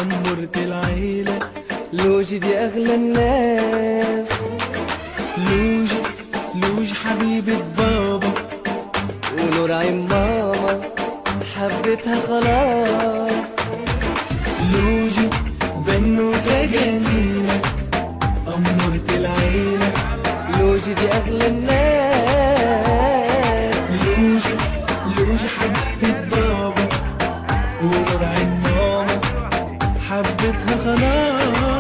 أمورة العيلة، لوجي دي أغلى الناس. لوجي لوجي حبيبة بابا ونور عين ماما، حبيتها خلاص. لوجي بنوتة جميلة، أمورة العيلة، لوجي دي أغلى الناس. لوجي لوجي حبيبة بابا ونور عين ماما، حبيتها خلاص.